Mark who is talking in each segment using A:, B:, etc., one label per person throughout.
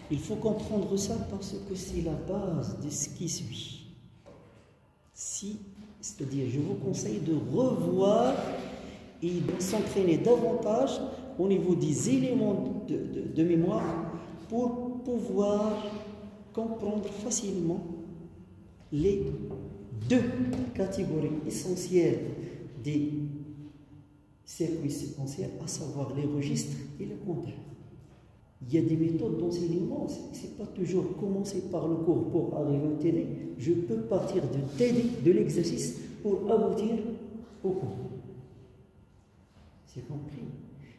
A: Il faut comprendre ça parce que c'est la base de ce qui suit. C'est-à-dire, je vous conseille de revoir et de s'entraîner davantage au niveau des éléments de mémoire pour pouvoir comprendre facilement les deux catégories essentielles des circuits séquentiels, à savoir les registres et le compteur. Il y a des méthodes d'enseignement, ce n'est pas toujours commencer par le cours pour arriver au TD. Je peux partir de TD, de l'exercice, pour aboutir au cours. C'est compris?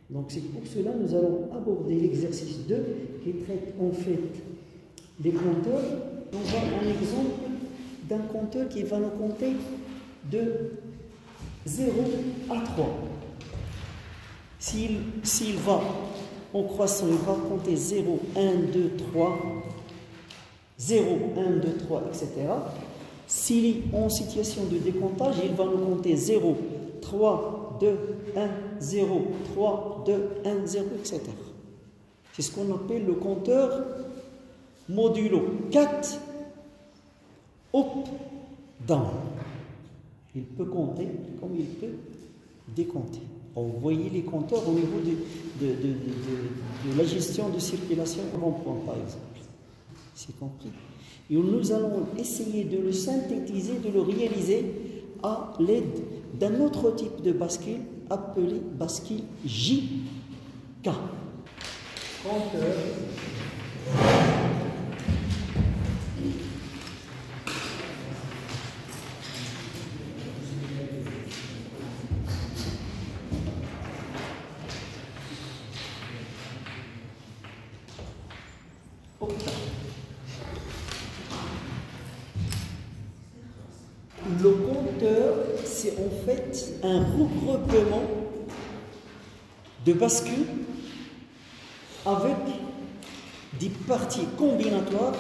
A: Donc c'est pour cela que nous allons aborder l'exercice 2 qui traite en fait les compteurs. On va un exemple d'un compteur qui va nous compter de 0 à 3. S'il va en croissant, il va compter 0, 1, 2, 3, 0, 1, 2, 3, etc. S'il est en situation de décomptage, il va nous compter 0, 3, 2, 1, 0, 3, 2, 1, 0, etc. C'est ce qu'on appelle le compteur modulo 4 up, down. Il peut compter comme il peut décompter. Vous voyez les compteurs au niveau de la gestion de circulation rond-point, par exemple. C'est compris. Et nous allons essayer de le synthétiser, de le réaliser à l'aide d'un autre type de bascule appelé bascule JK. Compteur. Le compteur, c'est en fait un regroupement de bascules avec des parties combinatoires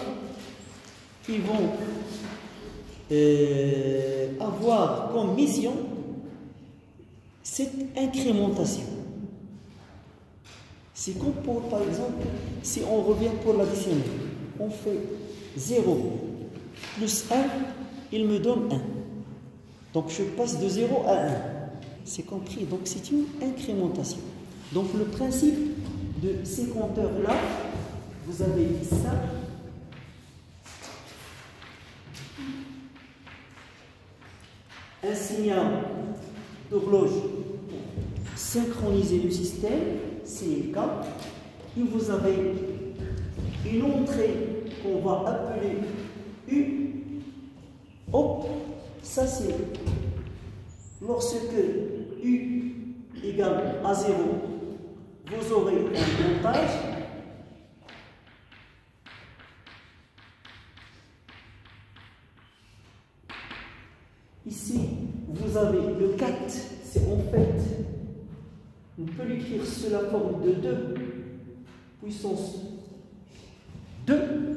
A: qui vont avoir comme mission cette incrémentation. C'est comme pour, par exemple, si on revient pour l'additionnel, on fait 0 plus 1, il me donne 1. Donc je passe de 0 à 1. C'est compris. Donc c'est une incrémentation. Donc le principe de ces compteurs-là, vous avez ça. Un signal d'horloge pour synchroniser le système, c'est K. Et vous avez une entrée qu'on va appeler U. Hop, ça c'est lorsque U égale à 0, vous aurez un comptage. Ici, vous avez le 4, c'est en fait, on peut l'écrire sous la forme de 2 puissance 2.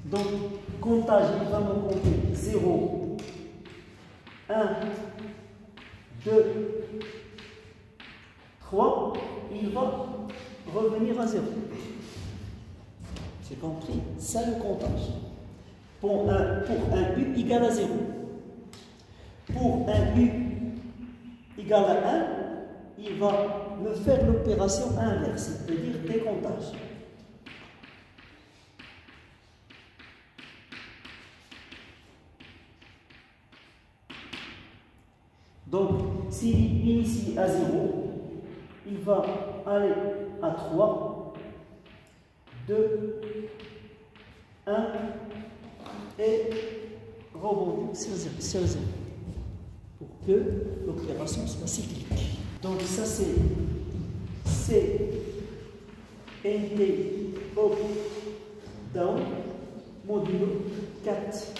A: Donc, comptage, il va me compter 0, 1, 2, 3, il va revenir à 0. C'est compris? Ça le comptage. Pour un U égal à 0. Pour un U égal à 1, il va me faire l'opération inverse, c'est-à-dire décomptage. Donc, s'il initie à 0, il va aller à 3, 2, 1 et rebondir sur 0 pour que l'opération soit cyclique. Donc, ça c'est NT up, down, modulo 4.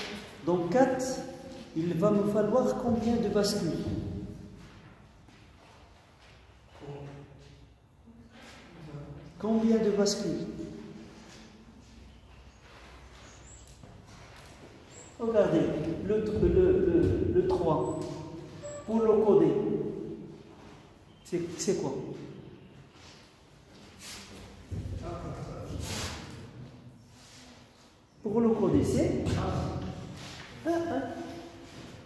A: Donc, 4, il va me falloir combien de bascules? Combien de bascules? Regardez, le 3, pour le coder, c'est quoi? Pour le coder, c'est 1, 1.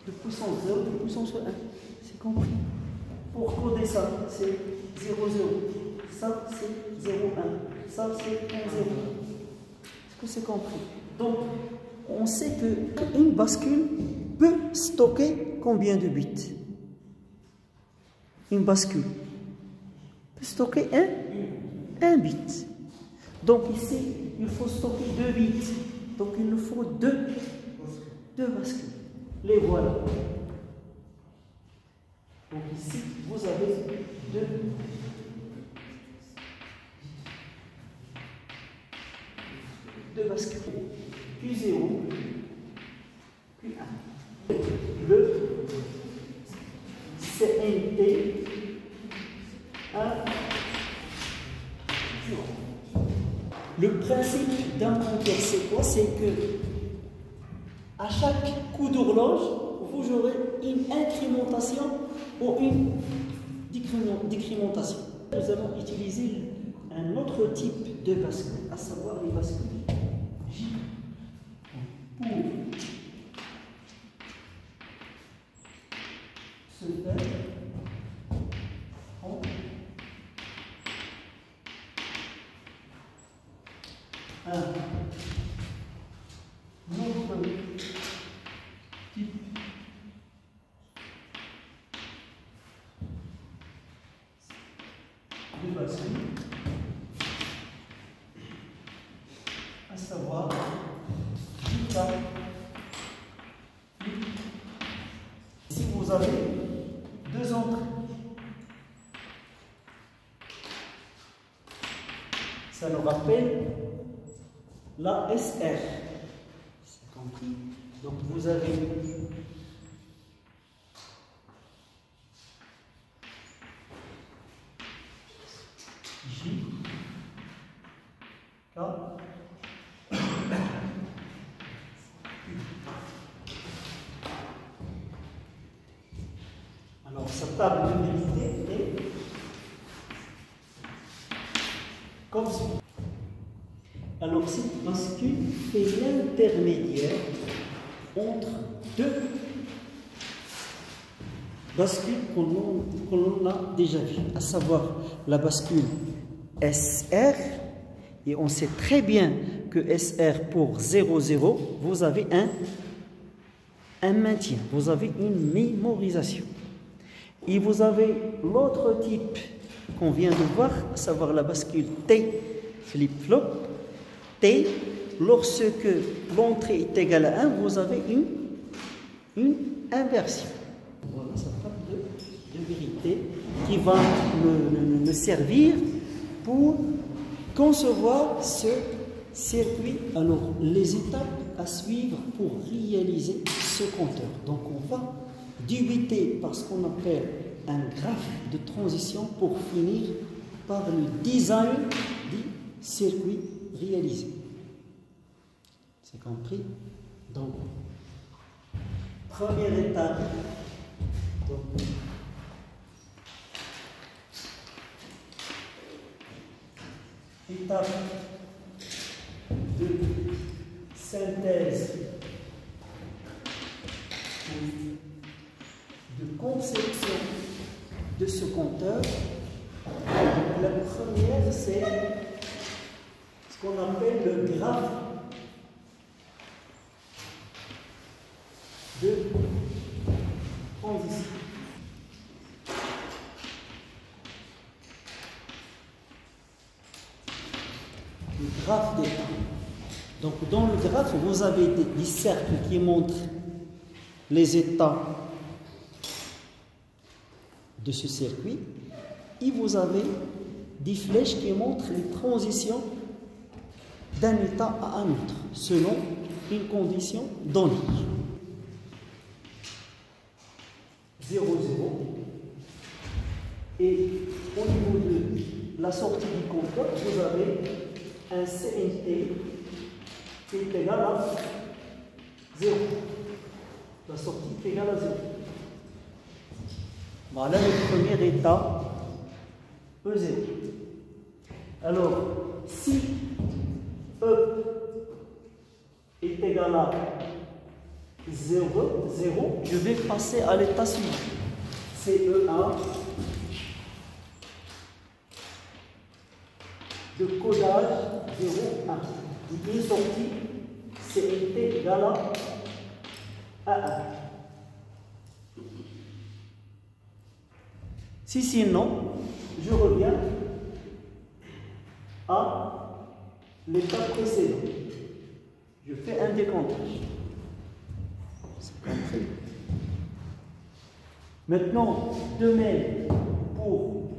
A: De puissance 0, de puissance 1. C'est compris. Pour coder ça, c'est 0, 0. Ça, c'est 0, 1. Ça, c'est 1, 0. Est-ce que c'est compris? Donc, on sait qu'une bascule peut stocker combien de bits? Une bascule peut stocker un bit. Donc ici, il faut stocker 2 bits. Donc il nous faut deux bascules. Les voilà. Donc ici, vous avez deux bascules. Puis 0, puis 1. Le CNT 1, 0. Le principe d'un compteur, c'est quoi? C'est que à chaque coup d'horloge, vous aurez une incrémentation ou une décrémentation. Nous allons utiliser un autre type de bascule, à savoir les bascules J. Pour se faire un autre type de bascule, à savoir J. Ici vous avez deux entrées. Ça nous rappelle la SR. C'est compris? Donc vous avez J, K, alors sa table de vérité est comme suit. Alors cette bascule fait l'intermédiaire entre deux bascules que l'on a déjà vues, à savoir la bascule SR, et on sait très bien que SR pour 0, 0, vous avez un maintien, vous avez une mémorisation. Et vous avez l'autre type qu'on vient de voir, à savoir la bascule T flip-flop. T, lorsque l'entrée est égale à 1, vous avez une inversion. Voilà, ça part de vérité qui va me servir pour concevoir ce circuit. Alors, les étapes à suivre pour réaliser ce compteur. Donc, on va débuter par ce qu'on appelle un graphe de transition pour finir par le design du circuit réalisé. C'est compris? Donc, première étape. Donc, étape de synthèse, de conception de ce compteur. La première, c'est ce qu'on appelle le graphe de transition. Le graphe d'état. Donc dans le graphe, vous avez des cercles qui montrent les états de ce circuit, et vous avez des flèches qui montrent les transitions d'un état à un autre, selon une condition donnée. 0, 0. Et au niveau de la sortie du compteur, vous avez un CNT qui est égal à 0. La sortie est égale à 0. Voilà le premier état, E0. Alors, si E égale à 0, je vais passer à l'état suivant. CE1 de codage 0, 1. Il est sorti, CNT égale à 1. Si sinon, je reviens à l'étape précédente. Je fais un décomptage. C'est compris. Maintenant, de même pour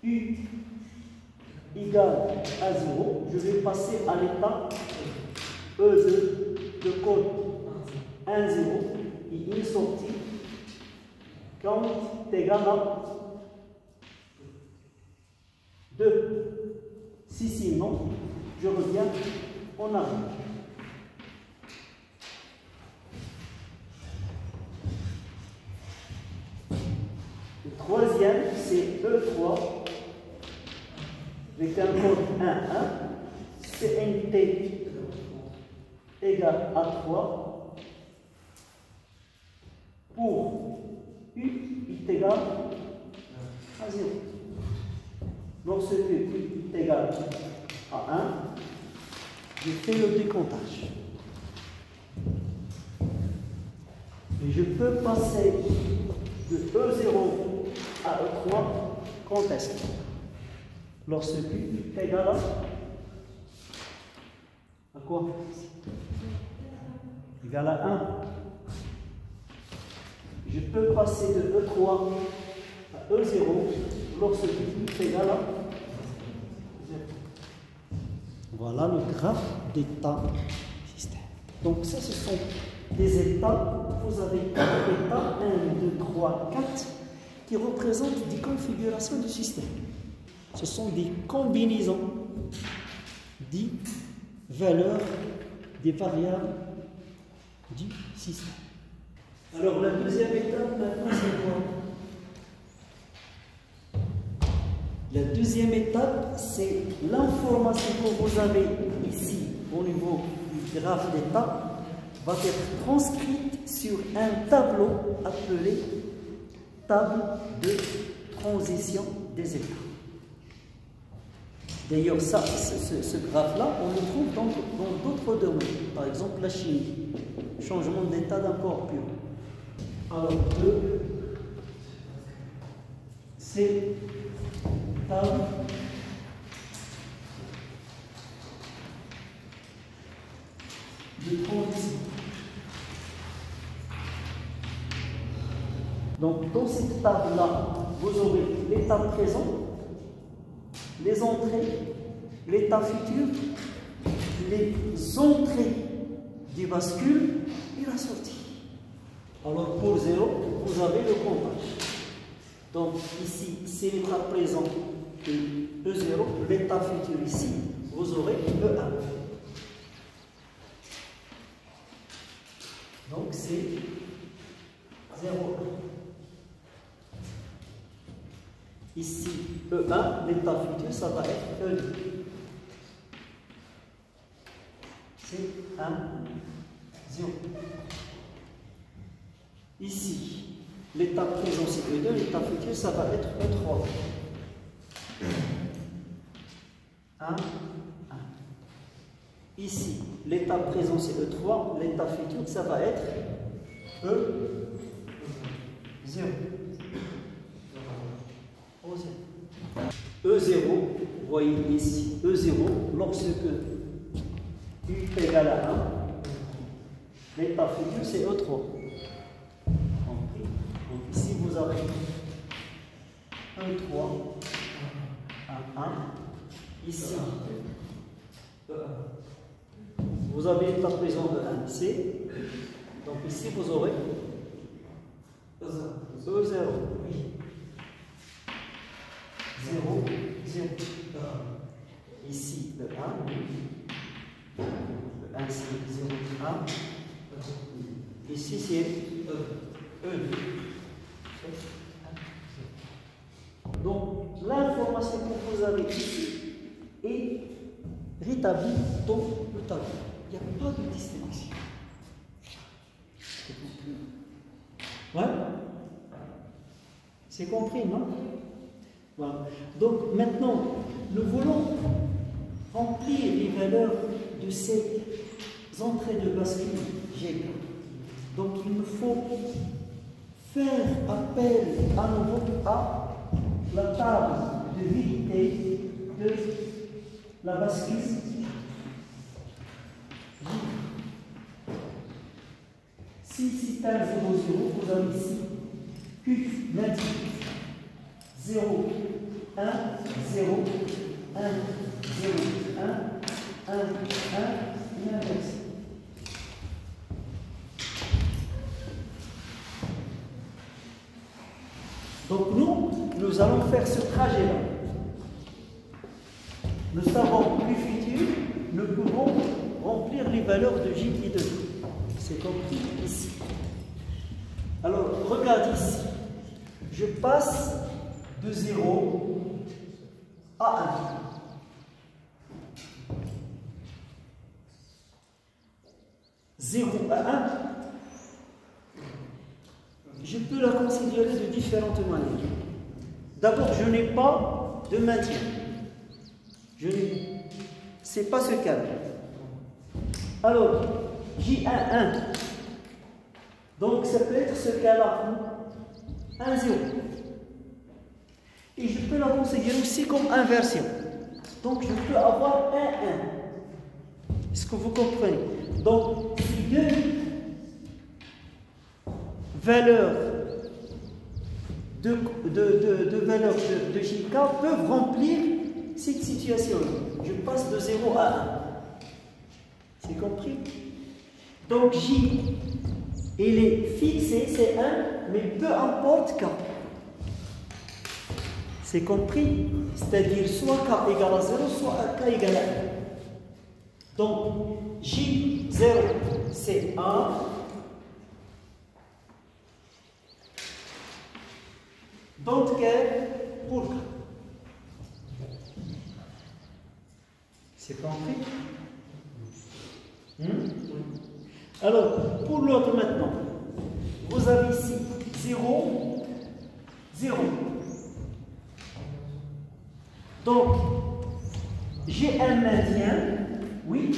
A: U égale à 0, je vais passer à l'état E2 de code 1, 0. Il est sorti quand égale à 2. Si sinon, je reviens en arrière. Le troisième, c'est E3 avec un code 1, 1. CNT égale à 3 pour U est égal à 0. Lorsque U est égal à 1, je fais le décomptage. Et je peux passer de E0 à E3 quand est-ce que lorsque U est égal à quoi? Égal à 1. Je peux passer de E3 à E0 lorsque U est égal à 0. Voilà le graphe d'état système. Donc ça, ce sont des états. Vous avez 4 états, 1, 2, 3, 4, qui représentent des configurations du système. Ce sont des combinaisons des valeurs des variables du système. Alors la deuxième étape maintenant, c'est quoi? La deuxième étape, c'est l'information que vous avez ici au niveau du graphe d'état va être transcrite sur un tableau appelé table de transition des états. D'ailleurs, ce graphe-là, on le trouve dans d'autres domaines. Par exemple, la chimie, changement d'état d'un corps pur. Alors, c'est table de transition. Donc, dans cette table-là, vous aurez l'état présent, les entrées, l'état futur, les entrées du bascule et la sortie. Alors pour 0, vous avez le comptage. Donc ici, c'est l'état présent de E0, l'état futur ici, vous aurez E1. Donc c'est 0,1. Ici, E1, l'état futur, ça va être E2. C'est 1, 0. Ici, l'état présent, c'est E2, l'état futur, ça va être E3. 1, 1. Ici, l'état présent, c'est E3, l'état futur, ça va être E0. E0, vous voyez ici, E0, lorsque U est égal à 1, l'état futur c'est E3. Donc ici vous avez E3, 1, 1, ici, vous avez l'état présent de 1C, donc ici vous aurez E0. 0, 0. Ici, le 1. Le 1, c'est 0, 1. Ici, c'est E2. Donc, l'information que vous avez ici est rétablie dans le tableau. il n'y a pas de distinction. Ouais? C'est compris, non? Voilà. Donc maintenant, nous voulons remplir les valeurs de ces entrées de bascule G. Donc il nous faut faire appel à nouveau à la table de vérité de la bascule. Si système 0, 0, vous avez ici Q maintien 0, 1, 0, 1, 0, 1, 1, 1, et inverse. Donc nous allons faire ce trajet-là. Nous savons plus futur, nous pouvons remplir les valeurs de J et de J. C'est compris ici. Alors, regarde ici. Je passe de 0 à 1. 0 à 1, je peux la considérer de différentes manières. D'abord, je n'ai pas de maintien. Ce n'est pas ce cas. Alors, J1, 1. Donc, ça peut être ce cas-là. 1, 0. Et je peux la considérer aussi comme inversion. Donc, je peux avoir 1, 1. Est-ce que vous comprenez? Donc, si deux valeurs de JK peuvent remplir cette situation. Je passe de 0 à 1. C'est compris? Donc, J, il est fixé, c'est 1, mais peu importe K. C'est compris? C'est-à-dire soit K égale à 0, soit K égale à 1. Donc, J0, c'est 1. Don't care pour K. C'est compris? Alors, pour l'autre maintenant, vous avez ici 0, 0. Donc, j'ai un maintien, oui,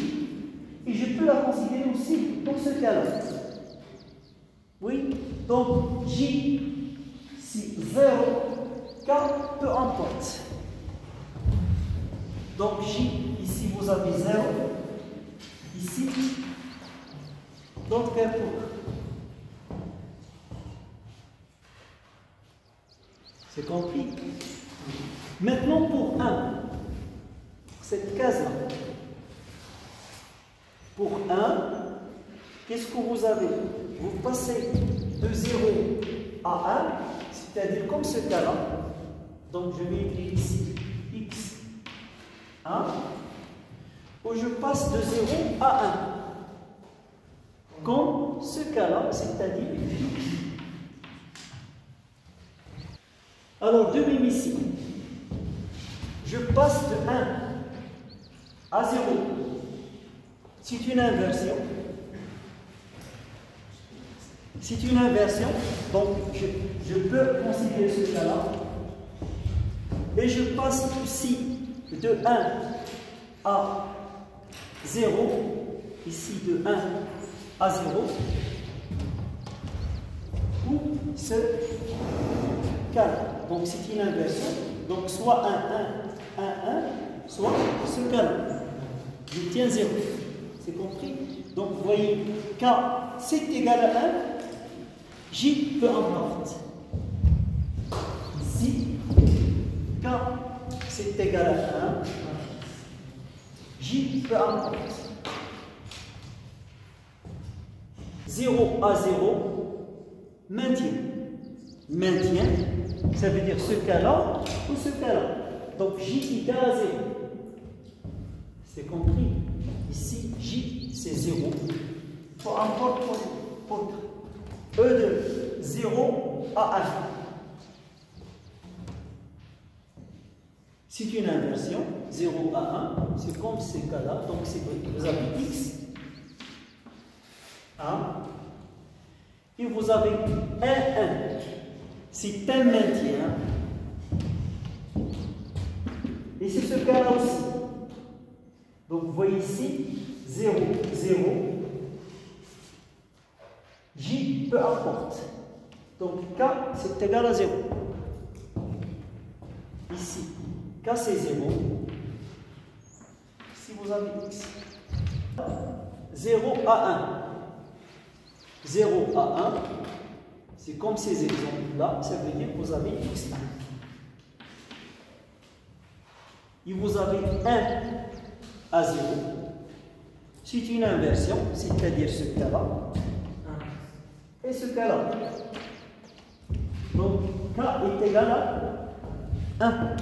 A: et je peux la considérer aussi dans ce cas-là. Oui, donc J, si 0, K, peu importe. Donc J, ici vous avez 0, ici, donc K pour. C'est compris? Maintenant pour 1, cette case-là. Pour 1, qu'est-ce que vous avez? Vous passez de 0 à 1, c'est-à-dire comme ce cas-là. Donc je vais écrire ici x 1, où je passe de 0 à 1. Comme ce cas-là, c'est-à-dire x. Alors de même ici, je passe de 1 à 0. C'est une inversion. C'est une inversion, donc je peux considérer ce cas-là. Et je passe aussi de 1 à 0, ici de 1 à 0, ou ce cas-là. Donc c'est une inversion, donc soit 1, 1, 1, 1, soit ce cas-là. Je tiens 0. C'est compris? Donc vous voyez, K c'est égal à 1, J peu importe. Ici, K c'est égal à 1, J peu importe. 0 à 0, maintien. Maintien, ça veut dire ce cas-là ou ce cas-là. Donc J égale à 0. C'est compris? Ici, J, c'est 0. Peu importe pour E de 0 à 1. C'est une inversion, 0 à 1, c'est comme ces cas-là. Donc vous avez x 1. Et vous avez 1, 1. C'est un maintien. Et c'est ce cas-là aussi. Donc vous voyez ici, 0, 0. J, peu importe. Donc K, c'est égal à 0. Ici, K, c'est 0. Si vous avez X, 0 à 1. 0 à 1, c'est comme ces exemples-là, ça veut dire que vous avez X1. Et vous avez 1 à 0. C'est une inversion, c'est-à-dire ce cas-là et ce cas-là. Donc, K est égal à 1.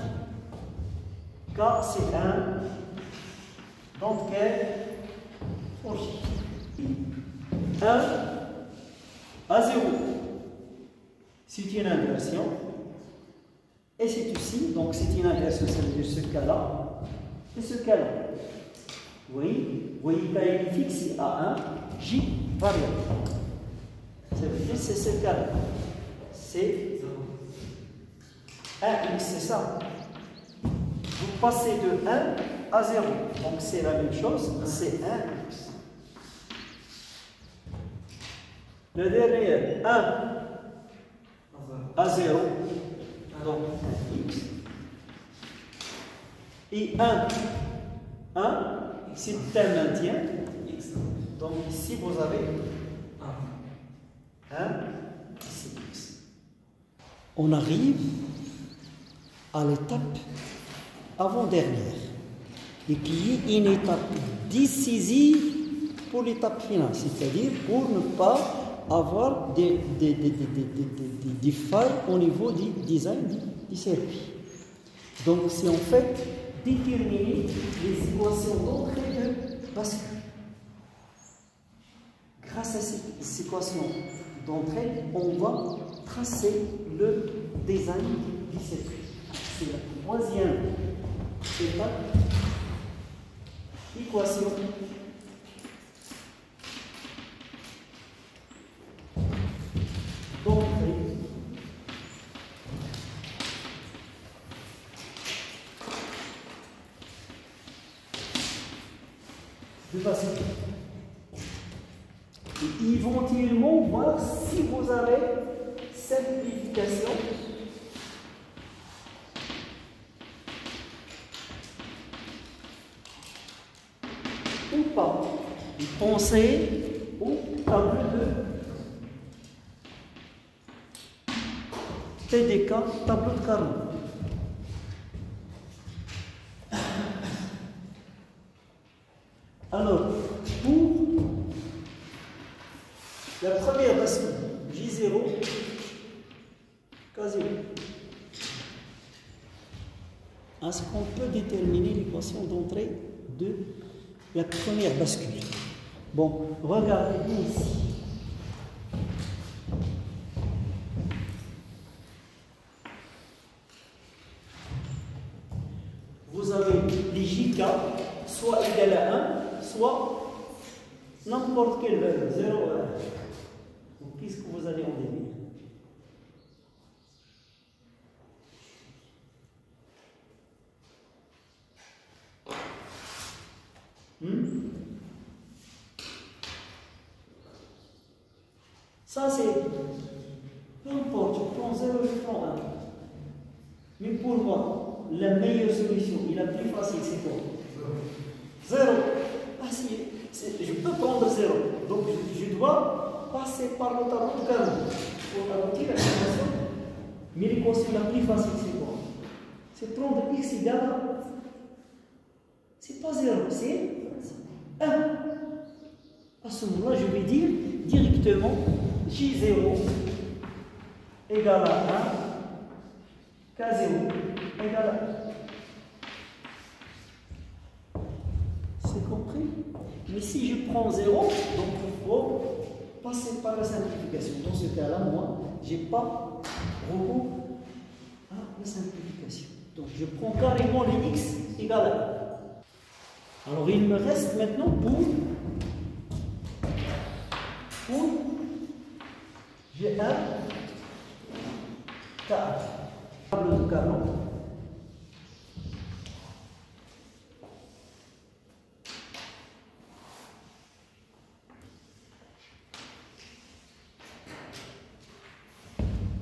A: K, c'est 1. Donc, J. 1 à 0. C'est une inversion. Et c'est aussi, donc c'est une inversion, ça veut dire ce cas-là et ce cas-là. Oui, vous voyez, K est fixe à 1, J variable. Ça veut dire c'est ce cas-là. C'est 1x, c'est ça. Vous passez de 1 à 0. Donc c'est la même chose, c'est 1x. Le dernier, 1 à 0, donc 1x. Et 1, c'est un maintien. Donc ici, vous avez 1, ici x. On arrive à l'étape avant-dernière, et qui est une étape décisive pour l'étape finale, c'est-à-dire pour ne pas avoir des failles au niveau du design du circuit. Donc, c'est en fait déterminer les équations d'entrée de bascule. Grâce à ces équations d'entrée, on va tracer le design du circuit. C'est la troisième étape. Équation d'entrée de bascule. Et éventuellement voir si vous avez simplification ou pas. Et pensez au tableau de TDK, tableau de Carnot. Alors, pour la première bascule, J0, K0, est-ce qu'on peut déterminer l'équation d'entrée de la première bascule? Bon, regardez bien ici. Vous avez les JK soit égal à 1, soit n'importe quelle valeur, 0 à 1. Donc, qu'est-ce que vous allez en déduire? Ça, c'est peu importe, je prends 0, je prends 1. Mais pour moi, la meilleure solution et la plus facile, c'est quoi? 0. Ah si, je peux prendre 0. Donc je dois passer par le tableau de Carnot pour aboutir à l'équation. Mais l'équation la plus facile, c'est quoi? C'est prendre x égale à... C'est pas 0, c'est 1. À ce moment-là, je vais dire directement J0 égale à 1, K0 égale à 1. C'est compris? Mais si je prends 0, donc il faut passer par la simplification. Dans ce cas-là, moi, je n'ai pas recours à la simplification. Donc je prends carrément les x égale à 1. Alors il me reste maintenant pour pour G1 K1. Table de Carnot.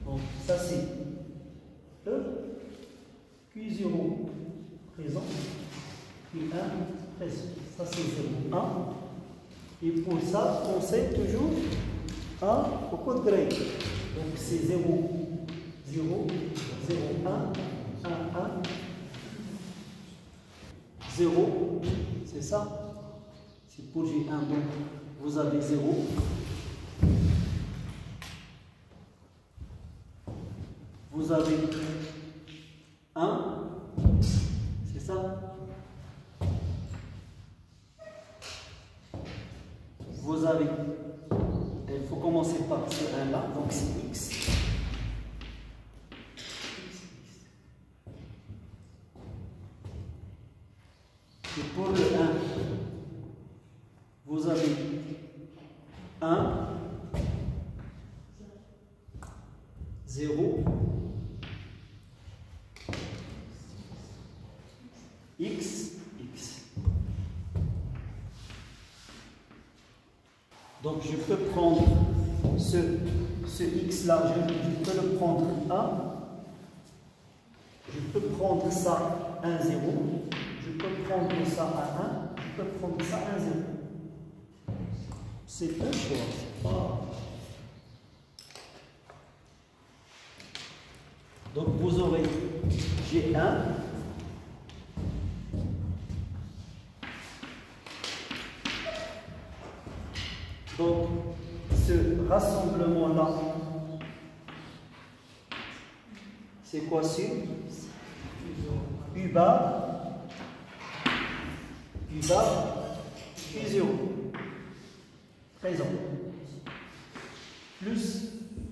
A: Donc ça c'est E, Q0 présent, Q1 présent. Ça c'est 0, 1. Et pour ça, on sait toujours au code grec. Donc c'est 0, 0, 0, 1, 1, 1, 0. C'est ça. C'est pour G1. Donc vous avez 0. Vous avez 1. C'est ça. Vous avez, il faut commencer par ce 1 là, donc c'est X. Et pour le 1, vous avez 1, 0, X, X. Donc je peux prendre ce X là, je peux le prendre 1, je peux prendre ça 1, 0, je peux prendre ça à 1, je peux prendre ça à 0. C'est un choix. Donc vous aurez G1, donc ce rassemblement-là, c'est quoi sur U bar, U0, présent, plus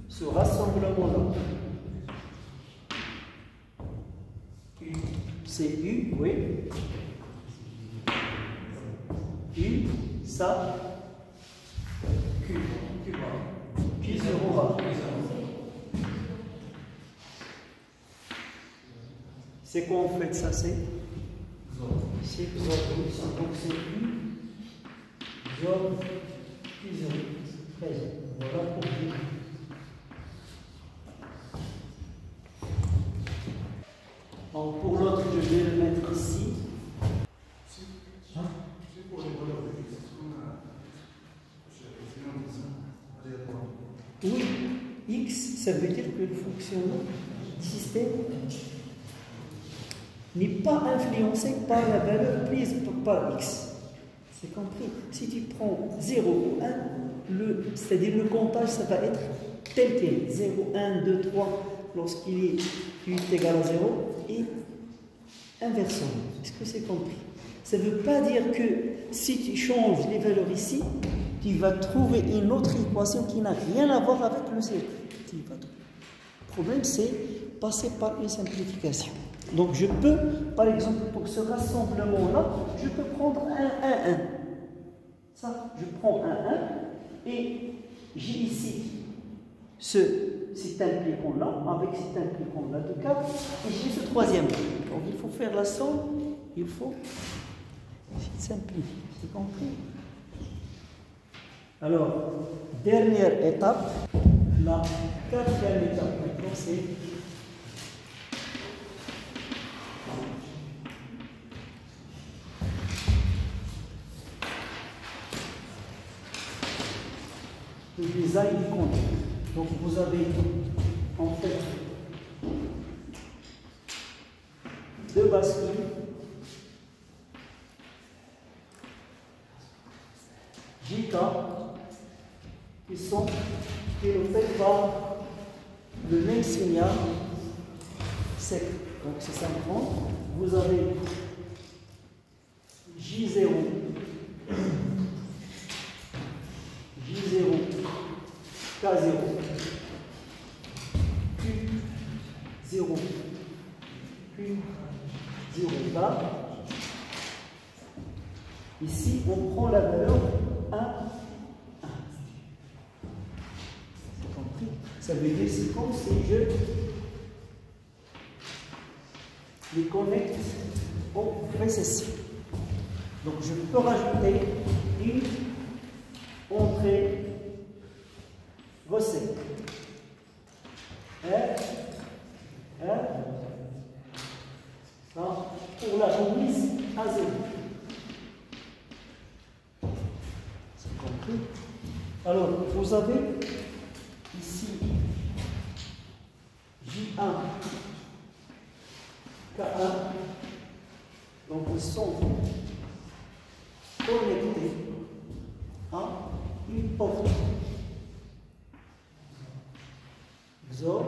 A: ce rassemblement-là, c'est U, oui, U, ça, Q, Q0 bar. C'est quoi en fait ça? C'est XOR. Donc c'est U, XOR, Q0, présent. Voilà pour vous. Donc pour l'autre, je vais le mettre ici. Oui, X, ça veut dire que le fonctionnement du système n'est pas influencé par la valeur prise par X. C'est compris. Si tu prends 0 ou 1, c'est-à-dire le comptage, ça va être tel quel. 0, 1, 2, 3, lorsqu'il est égal à 0, et inversement. Est-ce que c'est compris? Ça ne veut pas dire que si tu changes les valeurs ici, tu vas trouver une autre équation qui n'a rien à voir avec le cercle. Le problème, c'est passer par une simplification. Donc je peux, par exemple, pour ce rassemblement-là, je peux prendre un 1, 1. Ça, je prends un 1 et j'ai ici cet implicant-là, avec cet implicant-là de 4, et j'ai ce troisième. Donc il faut faire la somme, il faut simplifier. C'est compris? Alors, dernière étape, la quatrième étape maintenant, c'est le design du compte. Donc vous avez en fait deux bascules JK qui est fait par le même signal sec. Donc c'est 50. Vous avez J0, J0, K0, Q0, Q0 bar. Ici, on prend la valeur 1, 1. Ça veut dire c'est comme si je les connecte au récessif. Donc je peux rajouter une entrée recette. Pour la remise à 0. C'est compris? Alors, vous avez ici J1, K1, donc ils sont connectés à une porte XOR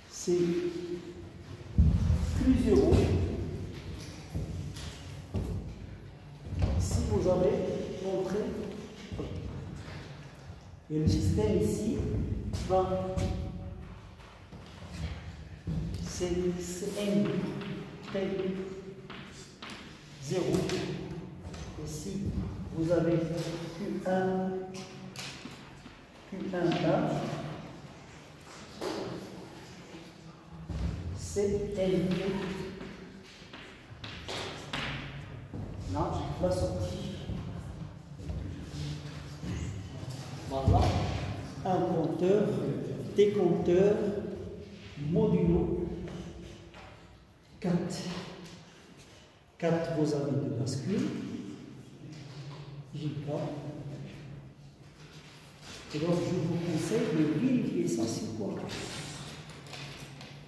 A: c'est plusieurs euros. Si vous avez montré, et le système ici va, c'est N, T, 0. Ici, vous avez Q1, Q1A. C'est L. Là, la sortie. Voilà. Un compteur, des compteurs modulo 4. 4, vous avez de bascule. JK. Et donc, je vous conseille de vérifier ça sur quoi.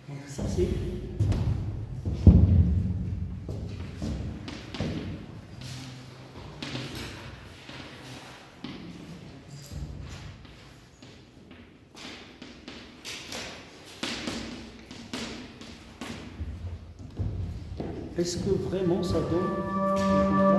A: Donc ça c'est est-ce que vraiment ça donne